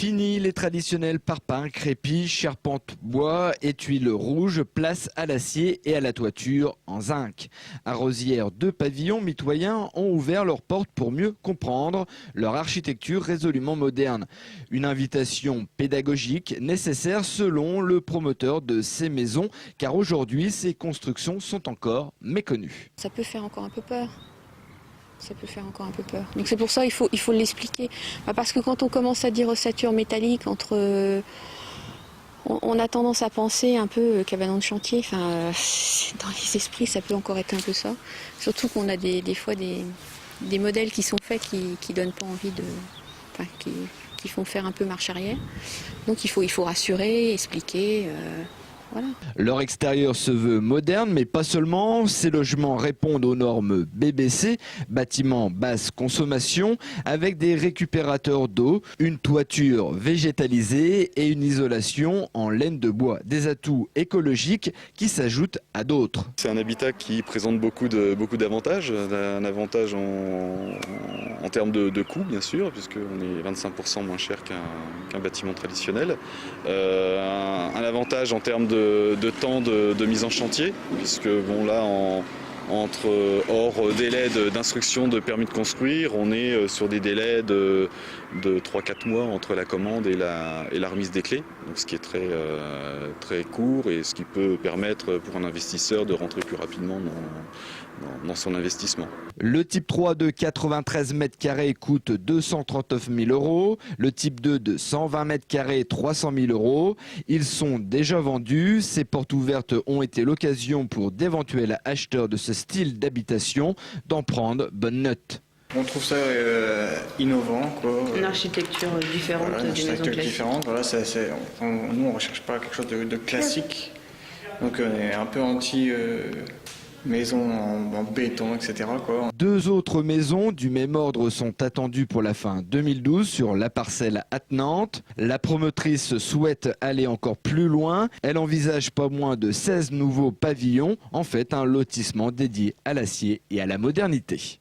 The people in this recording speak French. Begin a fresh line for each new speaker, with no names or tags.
Fini les traditionnels parpaings, crépis, charpentes bois et tuiles rouges, place à l'acier et à la toiture en zinc. À Rosières, 2 pavillons mitoyens ont ouvert leurs portes pour mieux comprendre leur architecture résolument moderne. Une invitation pédagogique nécessaire selon le promoteur de ces maisons, car aujourd'hui ces constructions sont encore méconnues.
Ça peut faire encore un peu peur. Donc c'est pour ça qu'il faut l'expliquer. Parce que quand on commence à dire ossature métallique, on a tendance à penser un peu cabanon de chantier. Dans les esprits, ça peut encore être un peu ça. Surtout qu'on a des fois des modèles qui sont faits qui donnent pas envie qui font faire un peu marche arrière. Donc il faut rassurer, expliquer. Voilà.
Leur extérieur se veut moderne, mais pas seulement. Ces logements répondent aux normes BBC, bâtiments basse consommation, avec des récupérateurs d'eau, une toiture végétalisée et une isolation en laine de bois. Des atouts écologiques qui s'ajoutent à d'autres.
C'est un habitat qui présente beaucoup d'avantages. Un avantage en termes de coût, bien sûr, puisqu'on est 25% moins cher qu'un bâtiment traditionnel. Un avantage en termes de temps de mise en chantier, puisque bon là hors délai d'instruction de permis de construire, on est sur des délais de 3-4 mois entre la commande et la remise des clés, donc ce qui est très court et ce qui peut permettre pour un investisseur de rentrer plus rapidement dans son investissement.
Le type 3 de 93 m² coûte 239 000 €, le type 2 de 120 m², 300 000 €. Ils sont déjà vendus. Ces portes ouvertes ont été l'occasion pour d'éventuels acheteurs de ce style d'habitation d'en prendre bonne note.
On trouve ça innovant, quoi.
Une architecture différente des maisons classiques.
Voilà, nous on ne recherche pas quelque chose de classique, donc on est un peu anti maison en béton, etc., quoi.
2 autres maisons du même ordre sont attendues pour la fin 2012 sur la parcelle attenante. La promotrice souhaite aller encore plus loin. Elle envisage pas moins de 16 nouveaux pavillons, en fait un lotissement dédié à l'acier et à la modernité.